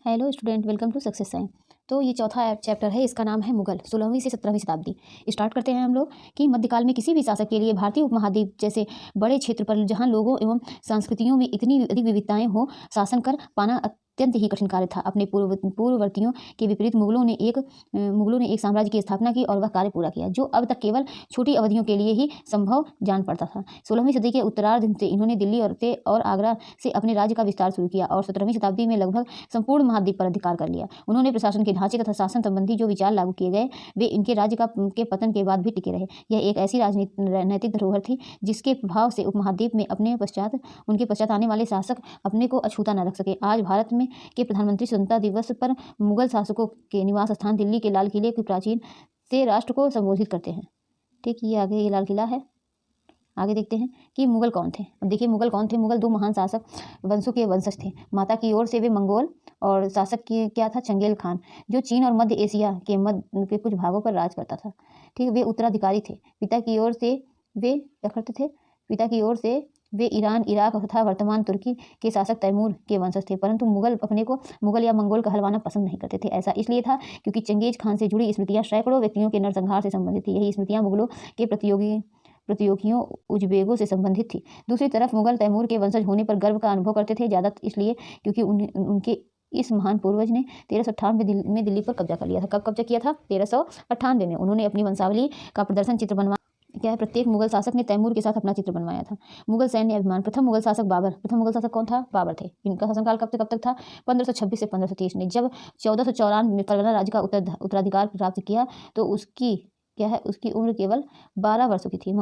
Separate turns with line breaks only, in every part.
Hello student, welcome to success sign. तो ये चौथा चैप्टर है, इसका नाम है मुगल 16वीं से 17वीं शताब्दी। स्टार्ट करते हैं हम लोग कि मध्यकाल में किसी भी शासक के लिए भारतीय उपमहाद्वीप जैसे बड़े क्षेत्र पर जहां लोगों एवं संस्कृतियों में इतनी अधिक विविधताएं हो, शासन कर पाना अत्यंत ही कठिन कार्य था। अपने पूर्ववर्तियों के विपरीत मुगलों ने एक साम्राज्य की स्थापना की और वह कार्य पूरा किया जो अब तक केवल छोटी अवधियों के लिए ही संभव जान पड़ता था। 16वीं सदी के उत्तरार्ध से इन्होंने दिल्ली और आगरा से अपने राज्य का विस्तार शुरू किया और 17वीं शताब्दी में लगभग संपूर्ण महाद्वीप पर अधिकार कर लिया। उन्होंने प्रशासन के ढांचे तथा शासन संबंधी जो विचार लागू किए गए वे इनके राज्य के पतन के बाद भी टिके रहे। यह एक ऐसी राजनीतिक धरोहर थी जिसके प्रभाव से उपमहाद्वीप में उनके पश्चात आने वाले शासक अपने को अछूता न रख सके। आज भारत में के प्रधानमंत्री स्वतंत्रता दिवस पर मुगल शासकों के निवास स्थान दिल्ली के लाल किले की प्राचीन से राष्ट्र को संबोधित करते हैं। ठीक, ये आगे ये लाल किला है। आगे देखते हैं कि मुगल कौन थे। अब देखिए मुगल कौन थे। मुगल दो महान शासक वंशों के वंशज थे। माता की ओर से वे मंगोल और शासक की क्या था, चंगेल खान, जो चीन और मध्य एशिया के कुछ भागों पर राज करता था। ठीक, वे उत्तराधिकारी थे। पिता की ओर से वे क्या करते थे, पिता की ओर से वे ईरान, इराक तथा वर्तमान तुर्की के शासक तैमूर के वंशज थे। परंतु मुगल अपने को मुगल या मंगोल कहलवाना पसंद नहीं करते थे। ऐसा इसलिए था क्योंकि चंगेज खान से जुड़ी स्मृतियां सैकड़ों व्यक्तियों के नरसंहार से संबंधित थी। यही स्मृतियां मुगलों के प्रतियोगियों उज्बेगों से संबंधित थी। दूसरी तरफ मुगल तैमूर के वंशज होने पर गर्व का अनुभव करते थे, ज़्यादा इसलिए क्योंकि उनके इस महान पूर्वज ने 1398 में दिल्ली पर कब्जा कर लिया था। कब कब्जा किया था? 1398 में। उन्होंने अपनी वंशावली का प्रदर्शन चित्र बनवा क्या है, प्रत्येक मुगल शासक ने तैमूर के साथ अपना चित्र बनवाया था। मुगल सैन्य अभिमान। प्रथम मुगल शासक बाबर। प्रथम मुगल शासक कौन था? बाबर थे। इनका शासनकाल कब से कब तक था? 1526 से 1530 में। जब 1494 में परगना राज्य का उत्तराधिकार प्राप्त किया तो उसकी क्या है, उसकी उम्र केवल 12 वर्षों की थी।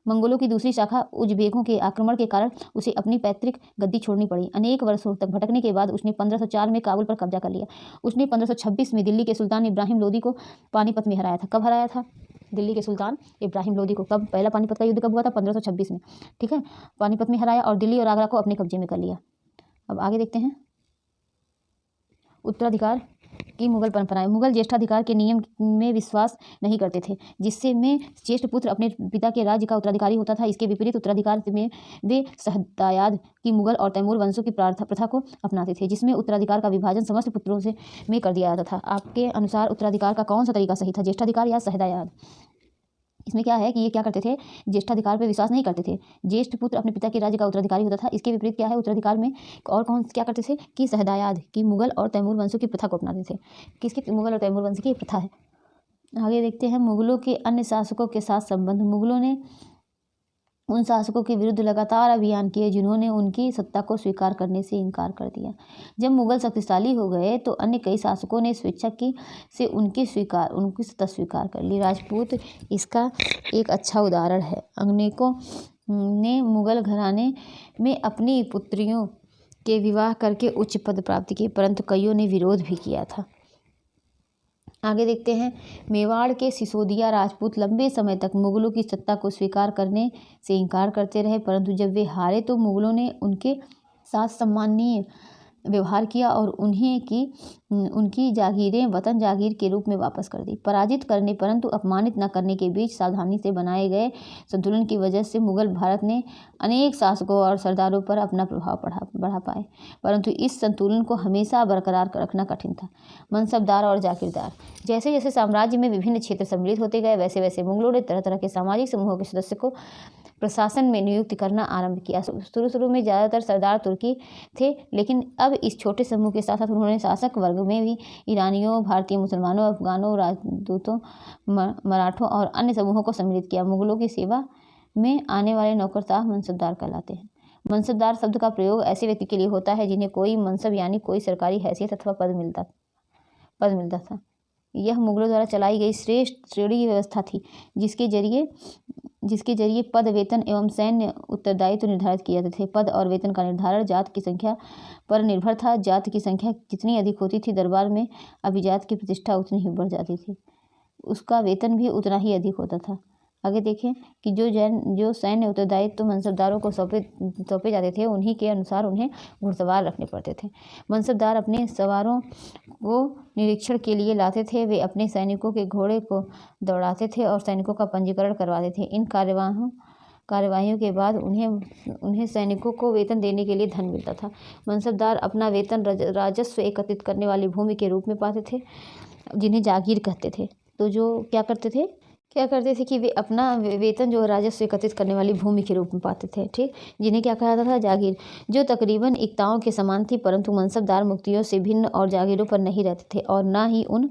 मंगोलों की दूसरी शाखा उज्बेकों के आक्रमण के कारण उसे अपनी पैतृक गद्दी छोड़नी पड़ी। अनेक वर्षों तक भटकने के बाद उसने 1504 में काबुल पर कब्जा कर लिया। उसने 1526 में दिल्ली के सुल्तान इब्राहिम लोदी को पानीपत में हराया था। कब हराया था? दिल्ली के सुल्तान इब्राहिम लोदी को। कब? पहला पानीपत का युद्ध कब हुआ था? 1526 में। ठीक है, पानीपत में हराया और दिल्ली और आगरा को अपने कब्जे में कर लिया। अब आगे देखते हैं उत्तराधिकार की मुगल परंपराएं। मुगल ज्येष्ठाधिकार के नियम में विश्वास नहीं करते थे, जिससे में ज्येष्ठ पुत्र अपने पिता के राज्य का उत्तराधिकारी होता था। इसके विपरीत उत्तराधिकार में वे सहदायाद की मुगल और तैमूर वंशों की प्रथा को अपनाते थे, जिसमें उत्तराधिकार का विभाजन समस्त पुत्रों में कर दिया जाता था। आपके अनुसार उत्तराधिकार का कौन सा तरीका सही था, ज्येष्ठाधिकार या सहदायाद? इसमें क्या है कि ये क्या करते थे, ज्येष्ठाधिकार पर विश्वास नहीं करते थे। ज्येष्ठ पुत्र अपने पिता के राज्य का उत्तराधिकारी होता था। इसके विपरीत क्या है, उत्तराधिकार में और कौन क्या करते थे कि सहदायाद की मुगल और तैमूर वंशों की प्रथा को अपनाते थे। किसकी? मुगल और तैमूर वंश की प्रथा है। आगे देखते हैं मुगलों के अन्य शासकों के साथ संबंध। मुगलों ने उन शासकों के विरुद्ध लगातार अभियान किए जिन्होंने उनकी सत्ता को स्वीकार करने से इनकार कर दिया। जब मुगल शक्तिशाली हो गए तो अन्य कई शासकों ने स्वेच्छा की से उनकी सत्ता स्वीकार कर ली। राजपूत इसका एक अच्छा उदाहरण है। अनेकों ने मुगल घराने में अपनी पुत्रियों के विवाह करके उच्च पद प्राप्त किए, परंतु कईयों ने विरोध भी किया था। आगे देखते हैं मेवाड़ के सिसोदिया राजपूत लंबे समय तक मुगलों की सत्ता को स्वीकार करने से इनकार करते रहे, परंतु जब वे हारे तो मुगलों ने उनके साथ सम्माननीय व्यवहार किया और उनकी जागीरें वतन जागीर के रूप में वापस कर दी। पराजित करने परंतु अपमानित न करने के बीच सावधानी से बनाए गए संतुलन की वजह से मुगल भारत ने अनेक शासकों और सरदारों पर अपना प्रभाव बढ़ा पाए, परंतु इस संतुलन को हमेशा बरकरार रखना कठिन था। मनसबदार और जागीरदार। जैसे जैसे साम्राज्य में विभिन्न क्षेत्र सम्मिलित होते गए वैसे वैसे मुगलों ने तरह तरह के सामाजिक समूहों के सदस्य को प्रशासन में नियुक्त करना आरंभ किया। शुरू में ज़्यादातर सरदार तुर्की थे, लेकिन अब इस छोटे समूह के साथ साथ उन्होंने शासक वर्ग में भी ईरानियों, भारतीय मुसलमानों, अफगानों, राजदूतों, मराठों और अन्य समूहों को सम्मिलित किया। मुगलों की सेवा में आने वाले नौकरशाह मनसबदार कहलाते हैं। मनसबदार शब्द का प्रयोग ऐसे व्यक्ति के लिए होता है जिन्हें कोई मनसब यानी कोई सरकारी हैसियत अथवा पद मिलता था। यह मुगलों द्वारा चलाई गई श्रेष्ठ श्रेणी व्यवस्था थी, जिसके जरिए पद, वेतन एवं सैन्य उत्तरदायित्व निर्धारित किए जाते थे। पद और वेतन का निर्धारण जात की संख्या पर निर्भर था। जात की संख्या जितनी अधिक होती थी, दरबार में अभिजात की प्रतिष्ठा उतनी ही बढ़ जाती थी, उसका वेतन भी उतना ही अधिक होता था। आगे देखें कि जो सैन्य उत्तरदायित्व मनसबदारों को सौंपे जाते थे, उन्हीं के अनुसार उन्हें घुड़सवार रखने पड़ते थे। मनसबदार अपने सवारों को निरीक्षण के लिए लाते थे। वे अपने सैनिकों के घोड़े को दौड़ाते थे और सैनिकों का पंजीकरण करवाते थे। इन कार्यवाहों कार्यवाहियों के बाद उन्हें सैनिकों को वेतन देने के लिए धन मिलता था। मनसबदार अपना वेतन राजस्व एकत्रित करने वाली भूमि के रूप में पाते थे, जिन्हें जागीर कहते थे। तो जो क्या करते थे कि वे अपना वेतन जो राजस्व एकत्रित करने वाली भूमि के रूप में पाते थे, ठीक, जिन्हें क्या कहा जाता था, जागीर, जो तकरीबन इक्ताओं के समान थी, परंतु मनसबदार मुक्तियों से भिन्न और जागीरों पर नहीं रहते थे और न ही उन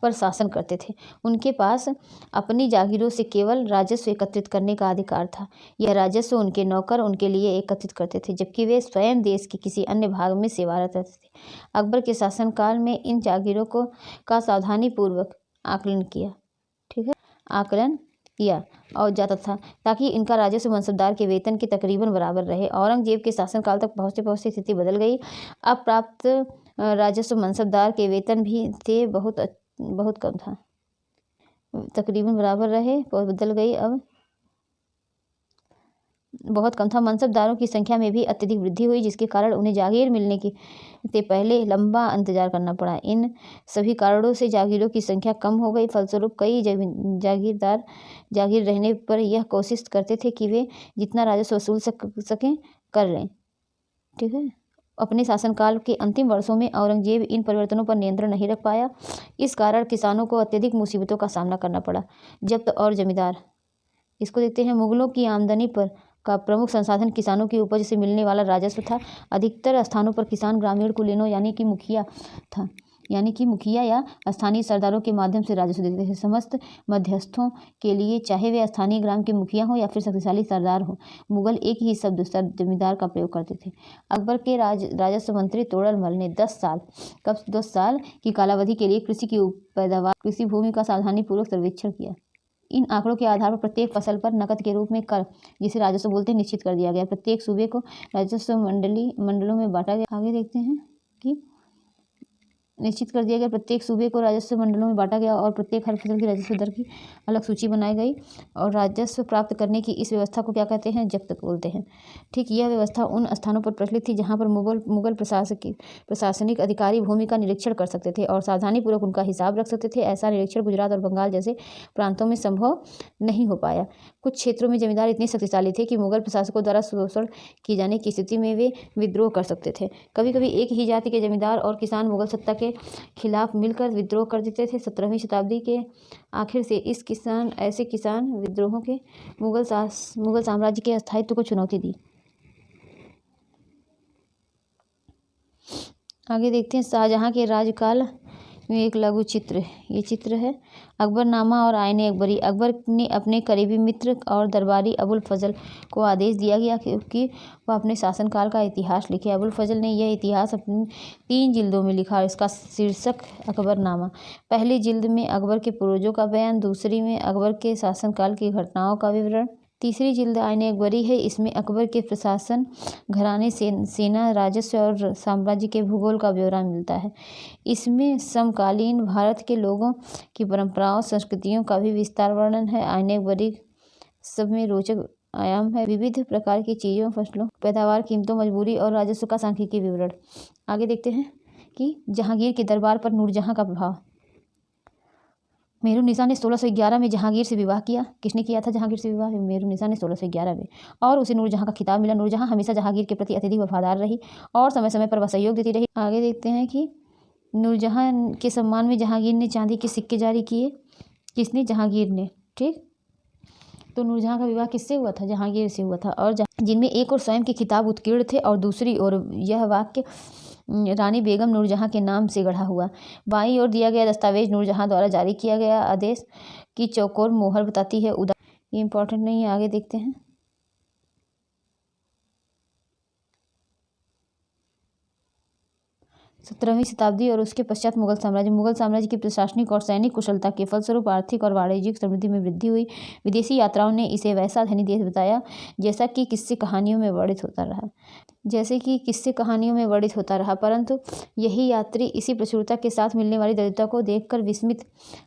पर शासन करते थे। उनके पास अपनी जागीरों से केवल राजस्व एकत्रित करने का अधिकार था। यह राजस्व उनके नौकर उनके लिए एकत्रित करते थे, जबकि वे स्वयं देश के किसी अन्य भाग में सेवारत रहते थे। अकबर के शासनकाल में इन जागीरों का सावधानीपूर्वक आकलन किया और जाता था, ताकि इनका राजस्व मनसबदार के वेतन के तकरीबन बराबर रहे। औरंगजेब के शासनकाल तक पहुँचते स्थिति बदल गई। अब प्राप्त राजस्व मनसबदार के वेतन भी से बहुत कम था, तकरीबन बराबर रहे, बदल गई, अब बहुत कम था। मनसबदारों की संख्या में भी अत्यधिक वृद्धि हुई, जिसके कारण उन्हें जागीर मिलने से पहले लंबा इंतजार करना पड़ा। इन सभी कारणों से जागीरों की संख्या कम हो गई। फलस्वरूप कई जागीरदार जागीर रहने पर यह कोशिश करते थे कि वे जितना राजस्व वसूल सकें कर लें, ठीक है। अपने शासनकाल के अंतिम वर्षों में औरंगजेब इन परिवर्तनों पर नियंत्रण नहीं रख पाया। इस कारण किसानों को अत्यधिक मुसीबतों का सामना करना पड़ा। जब्त और जमींदार, इसको देखते हैं। मुगलों की आमदनी का प्रमुख संसाधन किसानों की उपज से मिलने वाला राजस्व था। अधिकतर स्थानों पर किसान ग्रामीण कुलीनों यानी कि मुखिया या स्थानीय सरदारों के माध्यम से राजस्व देते थे। समस्त मध्यस्थों के लिए, चाहे वे स्थानीय ग्राम के मुखिया हों या फिर शक्तिशाली सरदार हो, मुगल एक ही शब्द जमींदार का प्रयोग करते थे। अकबर के राजस्व मंत्री तोड़रमल ने 10 साल की कालावधि के लिए कृषि की पैदावार, कृषि भूमि का सावधानीपूर्वक सर्वेक्षण किया। इन आंकड़ों के आधार पर प्रत्येक फसल पर नकद के रूप में कर, जिसे राजस्व बोलते हैं, निश्चित कर दिया गया। प्रत्येक सूबे को राजस्व मंडलों में बांटा गया। आगे देखते हैं कि निश्चित कर दिया गया, प्रत्येक सूबे को राजस्व मंडलों में बांटा गया और प्रत्येक हर फसल की राजस्व दर की अलग सूची बनाई गई। और राजस्व प्राप्त करने की इस व्यवस्था को क्या कहते हैं, जब्त बोलते हैं, ठीक। यह व्यवस्था उन स्थानों पर प्रचलित थी जहाँ पर मुगल प्रशासनिक अधिकारी भूमि का निरीक्षण कर सकते थे और सावधानीपूर्वक उनका हिसाब रख सकते थे। ऐसा निरीक्षण गुजरात और बंगाल जैसे प्रांतों में संभव नहीं हो पाया। कुछ क्षेत्रों में जमींदार इतने शक्तिशाली थे कि मुगल प्रशासकों द्वारा शोषण किए जाने की स्थिति में वे विद्रोह कर सकते थे। कभी कभी एक ही जाति के जमींदार और किसान मुगल सत्ता के खिलाफ मिलकर विद्रोह कर देते थे। 17वीं शताब्दी के आखिर से ऐसे किसान विद्रोहों के मुगल साम्राज्य के स्थायित्व को चुनौती दी। आगे देखते हैं शाहजहां के राज्यकाल में एक लघु चित्र। ये चित्र है अकबरनामा और आईने अकबरी। अकबर ने अपने करीबी मित्र और दरबारी अबुल फजल को आदेश दिया गया कि वह अपने शासनकाल का इतिहास लिखे। अबुल फजल ने यह इतिहास अपनी 3 जिल्दों में लिखा। इसका शीर्षक अकबरनामा। पहली जिल्द में अकबर के पूर्वजों का बयान, दूसरी में अकबर के शासनकाल की घटनाओं का विवरण, तीसरी जिल्द आईने अकबरी है। इसमें अकबर के प्रशासन, घराने, सेना, राजस्व और साम्राज्य के भूगोल का ब्यौरा मिलता है। इसमें समकालीन भारत के लोगों की परंपराओं, संस्कृतियों का भी विस्तार वर्णन है। आईने अकबरी सब में रोचक आयाम है विविध प्रकार की चीज़ों, फसलों, पैदावार, कीमतों, मजबूरी और राजस्व का सांख्यिकी विवरण। आगे देखते हैं कि जहांगीर के दरबार पर नूरजहां का प्रभाव। मेहरुन्निसा ने 1611 में जहांगीर से विवाह किया। किसने किया था जहांगीर से विवाह? मेहरुन्निसा ने 1611 में, और उसे नूरजहां का खिताब मिला। नूरजहां हमेशा जहांगीर के प्रति अत्यधिक वफादार रही और समय समय पर वह सहयोग देती रही। आगे देखते हैं कि नूरजहां के सम्मान में जहांगीर ने चांदी के सिक्के जारी किए। किसने? जहांगीर ने, ठीक। तो नूरजहां का विवाह किससे हुआ था? जहांगीर से हुआ था, और जिनमें एक और स्वयं के खिताब उत्कीर्ण थे और दूसरी ओर यह वाक्य रानी बेगम नूरजहां के नाम से गढ़ा हुआ। बाईं ओर दिया गया दस्तावेज नूरजहां द्वारा जारी किया गया आदेश की चौकोर मोहर बताती है। ये इंपॉर्टेंट नहीं है, आगे देखते हैं। 17वीं शताब्दी और उसके पश्चात मुगल साम्राज्य की प्रशासनिक और सैनिक कुशलता के फलस्वरूप आर्थिक और वाणिज्यिक समृद्धि में वृद्धि हुई। विदेशी यात्राओं ने इसे वैसा धनी देश बताया जैसा कि किस्से कहानियों में वर्णित होता रहा। जैसे कि किस्से कहानियों में वर्णित होता रहा, परंतु यही यात्री इसी प्रचुरता के साथ मिलने वाली दरिद्रता को देखकर विस्मित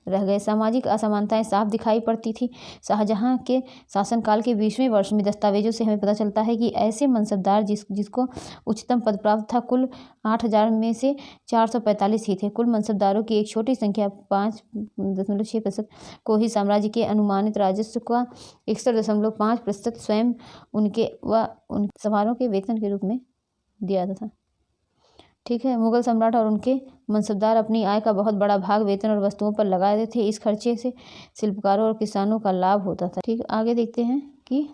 रह गए। सामाजिक असमानताएं साफ दिखाई पड़ती थी। शाहजहां के शासनकाल के 20वें वर्ष में दस्तावेजों से हमें पता चलता है कि ऐसे मनसबदार जिसको उच्चतम पद प्राप्त था, कुल 8000 में से 445 ही थे। कुल मनसबदारों की एक छोटी संख्या 5.6% को ही साम्राज्य के अनुमानित राजस्व का 61.5% स्वयं उनके सवारों के वेतन के रूप में दिया था। ठीक है। मुगल सम्राट और उनके मनसबदार अपनी आय का बहुत बड़ा भाग वेतन और वस्तुओं पर लगा देते थे। इस खर्चे से शिल्पकारों और किसानों का लाभ होता था। ठीक, आगे देखते हैं कि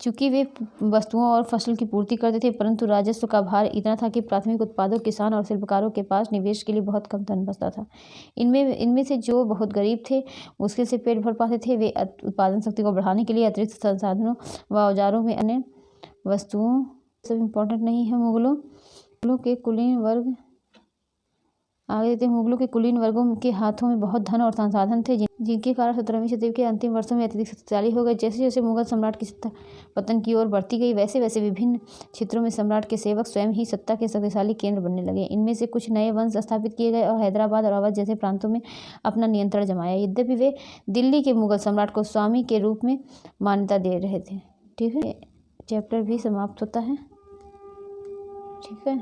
चूंकि वे वस्तुओं और फसल की पूर्ति करते थे, परंतु राजस्व का भार इतना था कि प्राथमिक उत्पादक किसान और शिल्पकारों के पास निवेश के लिए बहुत कम धन बचता था। इनमें से जो बहुत गरीब थे, मुश्किल से पेट भर पाते थे, वे उत्पादन शक्ति को बढ़ाने के लिए अतिरिक्त संसाधनों व औजारों में अन्य वस्तुओं सब इम्पोर्टेंट नहीं है। मुगलों के कुलीन वर्ग, आगे देते हैं, मुगलों के कुलीन वर्गों के हाथों में बहुत धन और संसाधन थे, जिनके कारण 17वीं शताब्दी के अंतिम वर्षों में अत्यधिक शक्तिशाली हो गए। जैसे जैसे मुगल सम्राट की सत्ता पतन की ओर बढ़ती गई, वैसे वैसे विभिन्न क्षेत्रों में सम्राट के सेवक स्वयं ही सत्ता के शक्तिशाली केंद्र बनने लगे। इनमें से कुछ नए वंश स्थापित किए गए और हैदराबाद और अवध जैसे प्रांतों में अपना नियंत्रण जमाया। यद्यपि वे दिल्ली के मुगल सम्राट को स्वामी के रूप में मान्यता दे रहे थे। ठीक है, चैप्टर भी समाप्त होता है। ठीक है,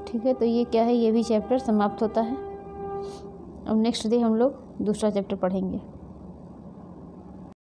ठीक है। तो ये क्या है, ये भी चैप्टर समाप्त होता है। अब नेक्स्ट डे हम लोग दूसरा चैप्टर पढ़ेंगे।